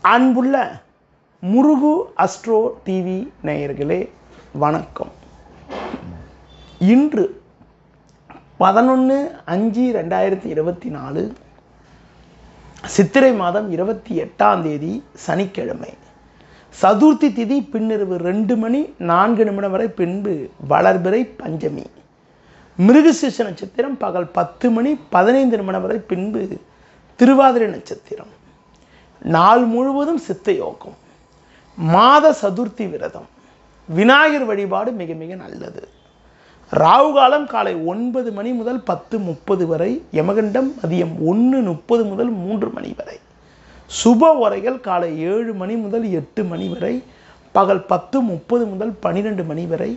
அன்புள்ள முருகு astro TV நேயர்களே வணக்கம். இன்று 11/5/2024 சித்திரை மாதம் 28ஆம் தேதி சனிக்கிழமை. சதுர்த்தி திதி பின்னிரவு 2:04 வரை, பின்பு வளர்பிறை பஞ்சமி. மிருகசீர்ஷ நட்சத்திரம் பகல் 10:15 வரை, பின்பு திருவாதிரை நட்சத்திரம். நாள் முழுவதும் சித்த யோகம். மாத சதுர்த்தி விரதம். விநாயகர் வழிபாடு மிக மிக நல்லது. ராகு காலம் காலை 9 மணி முதல் 10:30 வரை, யமகண்டம் மதியம் 1:30 முதல் 3 மணி வரை. சுப உரைகள் காலை 7 மணி முதல் 8 மணி வரை, பகல் 10:30 முதல் 12 மணி வரை,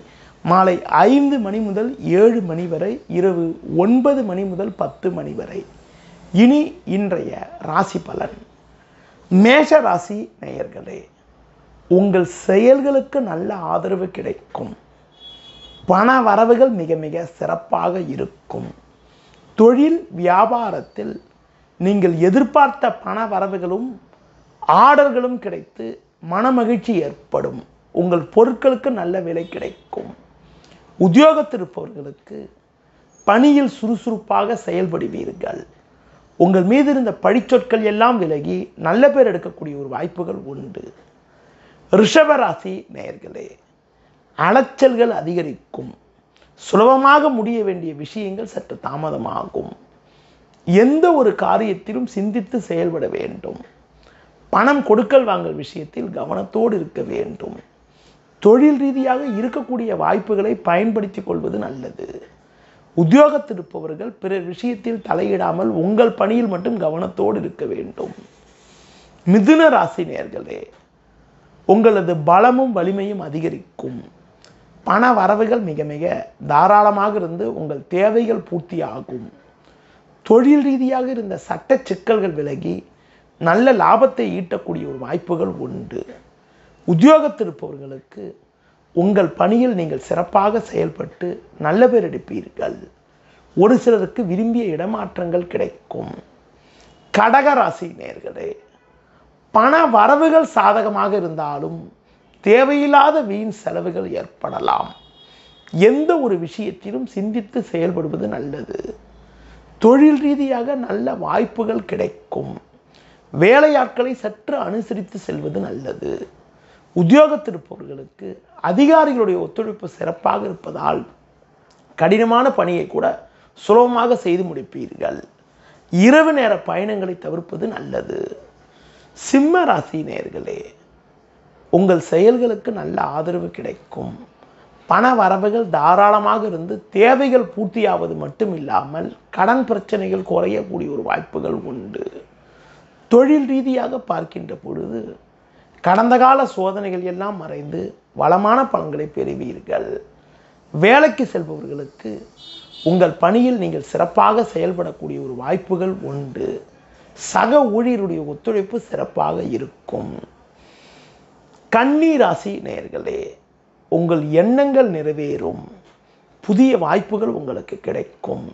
மாலை 5 மணி முதல் 7 மணி வரை, இரவு 9 மணி முதல் 10 மணி வரை. இனி இன்றைய ராசி பலன். மேஷ ராசி நேயர்களே, உங்கள் செயல்களுக்கு நல்ல ஆதரவு கிடைக்கும். பண வரவுகள் மிக மிக சிறப்பாக இருக்கும். தொழில் வியாபாரத்தில் நீங்கள் எதிர்பார்த்த பண வரவுகளும் ஆர்டர்களும் கிடைத்து மனமகிழ்ச்சி ஏற்படும். உங்கள் பொருட்களுக்கு நல்ல விலை கிடைக்கும். உத்தியோகத்தில் இருப்பவர்களுக்கு பணியில் சுறுசுறுப்பாக செயல்படுவீர்கள். உங்கள் மீது இருந்த பழிச்சொற்கள் எல்லாம் விலகி நல்ல பேர் எடுக்கக்கூடிய ஒரு வாய்ப்புகள் உண்டு. ரிஷபராசி நேயர்களே, அலைச்சல்கள் அதிகரிக்கும். சுலபமாக முடிய வேண்டிய விஷயங்கள் சற்று தாமதமாகும். எந்த ஒரு காரியத்திலும் சிந்தித்து செயல்பட வேண்டும். பணம் கொடுக்கல் வாங்கல் விஷயத்தில் கவனத்தோடு இருக்க வேண்டும். தொழில் ரீதியாக இருக்கக்கூடிய வாய்ப்புகளை பயன்படுத்திக் கொள்வது நல்லது. உத்தியோகத்தில் இருப்பவர்கள் பிறர் விஷயத்தில் தலையிடாமல் உங்கள் பணியில் மட்டும் கவனத்தோடு இருக்க வேண்டும். மிதுன ராசி நேயர்களே, உங்களது பலமும் வலிமையும் அதிகரிக்கும். பண வரவுகள் மிக மிக தாராளமாக இருந்து உங்கள் தேவைகள் பூர்த்தியாகும். தொழில் ரீதியாக இருந்த சட்ட சிக்கல்கள் விலகி நல்ல லாபத்தை ஈட்டக்கூடிய ஒரு வாய்ப்புகள் உண்டு. உத்தியோகத்தில் இருப்பவர்களுக்கு உங்கள் பணியில் நீங்கள் சிறப்பாக செயல்பட்டு நல்ல பேர் எடுப்பீர்கள். ஒரு சிலருக்கு விரும்பிய இடமாற்றங்கள் கிடைக்கும். கடகராசி நேயர்களே, பண வரவுகள் சாதகமாக இருந்தாலும் தேவையில்லாத வீண் செலவுகள் ஏற்படலாம். எந்த ஒரு விஷயத்திலும் சிந்தித்து செயல்படுவது நல்லது. தொழில் ரீதியாக நல்ல வாய்ப்புகள் கிடைக்கும். வேலையாட்களை சற்று அனுசரித்து செல்வது நல்லது. உத்தியோகத்தில் இருப்பவர்களுக்கு அதிகாரிகளுடைய ஒத்துழைப்பு சிறப்பாக இருப்பதால் கடினமான பணியை கூட சுலபமாக செய்து முடிப்பீர்கள். இரவு நேர பயணங்களை தவிர்ப்பது நல்லது. சிம்ம ராசி நேயர்களே, உங்கள் செயல்களுக்கு நல்ல ஆதரவு கிடைக்கும். பண வரவுகள் தாராளமாக இருந்து தேவைகள் பூர்த்தியாவது மட்டும் இல்லாமல் கடன் பிரச்சனைகள் குறையக்கூடிய ஒரு வாய்ப்புகள் உண்டு. தொழில் ரீதியாக பார்க்கின்ற பொழுது கடந்த கால சோதனைகள் எல்லாம் மறைந்து வளமான பலன்களை பெறுவீர்கள். வேலைக்கு செல்பவர்களுக்கு உங்கள் பணியில் நீங்கள் சிறப்பாக செயல்படக்கூடிய ஒரு வாய்ப்புகள் உண்டு. சக ஊழியருடைய ஒத்துழைப்பு சிறப்பாக இருக்கும். கன்னி ராசி நேயர்களே, உங்கள் எண்ணங்கள் நிறைவேறும். புதிய வாய்ப்புகள் உங்களுக்கு கிடைக்கும்.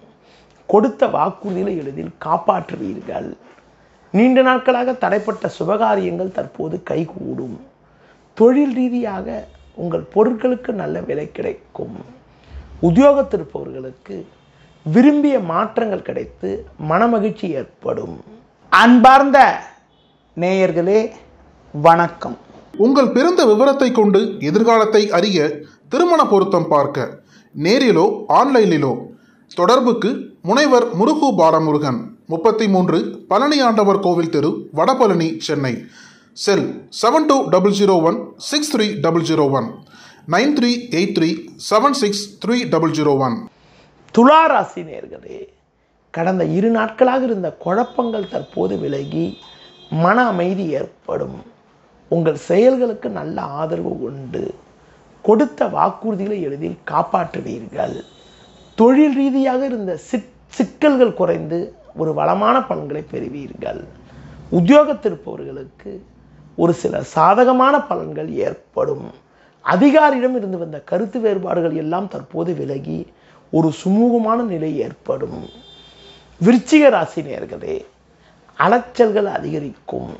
கொடுத்த வாக்குறுதிகளை எளிதில் காப்பாற்றுவீர்கள். நீண்ட நாட்களாக தடைப்பட்ட சுபகாரியங்கள் தற்போது கைகூடும். தொழில் ரீதியாக உங்கள் பொருட்களுக்கு நல்ல விலை கிடைக்கும். உத்தியோகத்தில் இருப்பவர்களுக்கு விரும்பிய மாற்றங்கள் கிடைத்து மனமகிழ்ச்சி ஏற்படும். அன்பார்ந்த நேயர்களே வணக்கம். உங்கள் பிறந்த விவரத்தை கொண்டு எதிர்காலத்தை அறிய திருமண பொருத்தம் பார்க்க நேரிலோ ஆன்லைனிலோ தொடர்புக்கு முனைவர் முருகு பாலமுருகன், 33, பழனி ஆண்டவர் கோவில் தெரு, வடபழனி, சென்னை. செல் 7200163001 9383763001. துலா ராசி நேயர்களே, கடந்த 2 நாட்களாக இருந்த குழப்பங்கள் தற்போது விலகி மன அமைதி ஏற்படும். உங்கள் செயல்களுக்கு நல்ல ஆதரவு உண்டு. கொடுத்த வாக்குறுதிகளை எளிதில் காப்பாற்றுவீர்கள். தொழில் ரீதியாக இருந்த சிக்கல்கள் குறைந்து ஒரு வளமான பலன்களை பெறுவீர்கள். உத்தியோகத்தில் இருப்பவர்களுக்கு ஒரு சில சாதகமான பலன்கள் ஏற்படும். அதிகாரியிடம் இருந்து வந்த கருத்து வேறுபாடுகள் எல்லாம் தற்போது விலகி ஒரு சுமூகமான நிலை ஏற்படும். விருச்சிக ராசி நேயர்களே, அலைச்சல்கள் அதிகரிக்கும்.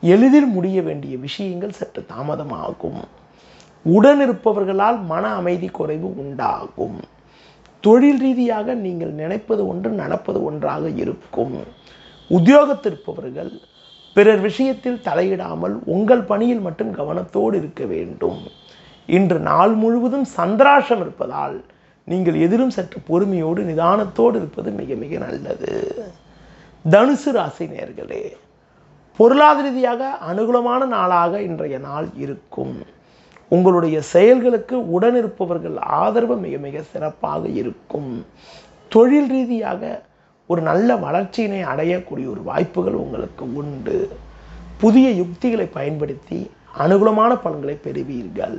எளிதில் முடிய வேண்டிய விஷயங்கள் சற்று தாமதமாகும். உடனிருப்பவர்களால் மன அமைதி குறைவு உண்டாகும். தொழில் ரீதியாக நீங்கள் நினைப்பது ஒன்று நடப்பது ஒன்றாக இருக்கும். உத்தியோகத்திருப்பவர்கள் பிறர் விஷயத்தில் தலையிடாமல் உங்கள் பணியில் மட்டும் கவனத்தோடு இருக்க வேண்டும். இன்று நாள் முழுவதும் சந்திராஷ்டம் இருப்பதால் நீங்கள் எதிலும் சற்று பொறுமையோடு நிதானத்தோடு இருப்பது மிக மிக நல்லது. தனுசு ராசி நேயர்களே, பொருளாதார ரீதியாக அனுகூலமான நாளாக இன்றைய நாள் இருக்கும். உங்களுடைய செயல்களுக்கு உடனிருப்பவர்கள் ஆதரவு மிக மிக சிறப்பாக இருக்கும். தொழில் ரீதியாக ஒரு நல்ல வளர்ச்சியினை அடையக்கூடிய ஒரு வாய்ப்புகள் உங்களுக்கு உண்டு. புதிய யுக்திகளை பயன்படுத்தி அனுகூலமான பலன்களை பெறுவீர்கள்.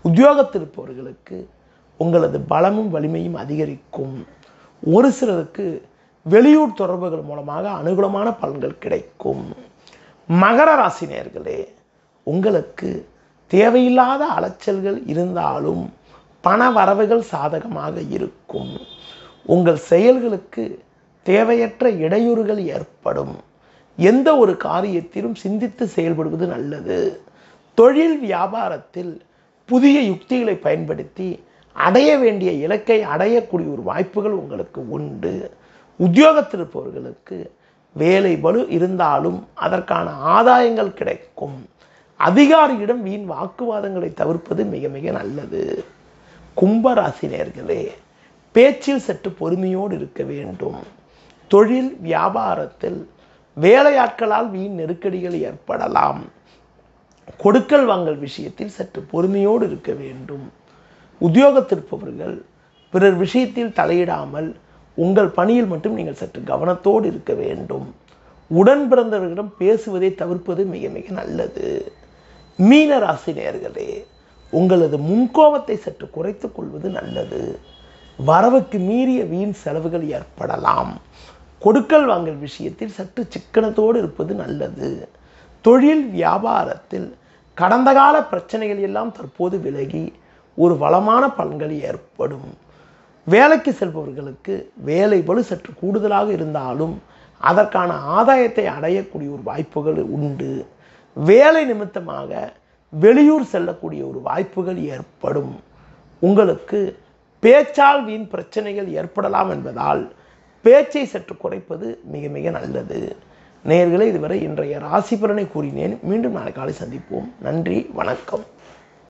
உத்தியோகத்திருப்பவர்களுக்கு உங்களது பலமும் வலிமையும் அதிகரிக்கும். ஒரு சிலருக்கு வெளியூர் தொடர்புகள் மூலமாக அனுகூலமான பலன்கள் கிடைக்கும். மகர ராசி நேயர்களே, உங்களுக்கு தேவையில்லாத அலைச்சல்கள் இருந்தாலும் பண வரவுகள் சாதகமாக இருக்கும். உங்கள் செயல்களுக்கு தேவையற்ற இடையூறுகள் ஏற்படும். எந்த ஒரு காரியத்திலும் சிந்தித்து செயல்படுவது நல்லது. தொழில் வியாபாரத்தில் புதிய யுக்திகளை பயன்படுத்தி அடைய வேண்டிய இலக்கை அடையக்கூடிய ஒரு வாய்ப்புகள் உங்களுக்கு உண்டு. உத்தியோகத்தில் இருப்பவர்களுக்கு வேலை பளு இருந்தாலும் அதற்கான ஆதாயங்கள் கிடைக்கும். அதிகாரியிடம் வீண் வாக்குவாதங்களை தவிர்ப்பது மிக மிக நல்லது. கும்பராசி நேயர்களே, பேச்சில் சற்று பொறுமையோடு இருக்க வேண்டும். தொழில் வியாபாரத்தில் வேலையாட்களால் வீண் நெருக்கடிகள் ஏற்படலாம். கொடுக்கல் வாங்கல் விஷயத்தில் சற்று பொறுமையோடு இருக்க வேண்டும். உத்தியோகத்திருப்பவர்கள் பிறர் விஷயத்தில் தலையிடாமல் உங்கள் பணியில் மட்டும் நீங்கள் சற்று கவனத்தோடு இருக்க வேண்டும். உடன் பிறந்தவர்களிடம் பேசுவதை தவிர்ப்பது மிக மிக நல்லது. மீன ராசி நேயர்களே, உங்களது முன்கோபத்தை சற்று குறைத்துக் கொள்வது நல்லது. வரவுக்கு மீறிய வீண் செலவுகள் ஏற்படலாம். கொடுக்கல் வாங்கல் விஷயத்தில் சற்று சிக்கனத்தோடு இருப்பது நல்லது. தொழில் வியாபாரத்தில் கடந்த கால பிரச்சனைகள் எல்லாம் தற்போது விலகி ஒரு வளமான பலன்கள் ஏற்படும். வேலைக்கு செல்பவர்களுக்கு வேலை பளு சற்று கூடுதலாக இருந்தாலும் அதற்கான ஆதாயத்தை அடையக்கூடிய ஒரு வாய்ப்புகள் உண்டு. வேலை நிமித்தமாக வெளியூர் செல்லக்கூடிய ஒரு வாய்ப்புகள் ஏற்படும். உங்களுக்கு பேச்சால் வீண் பிரச்சனைகள் ஏற்படலாம் என்பதால் பேச்சை சற்று குறைப்பது மிக மிக நல்லது. நேயர்களே, இதுவரை இன்றைய ராசி பலனை கூறினேன். மீண்டும் நாளை காலை சந்திப்போம். நன்றி, வணக்கம்.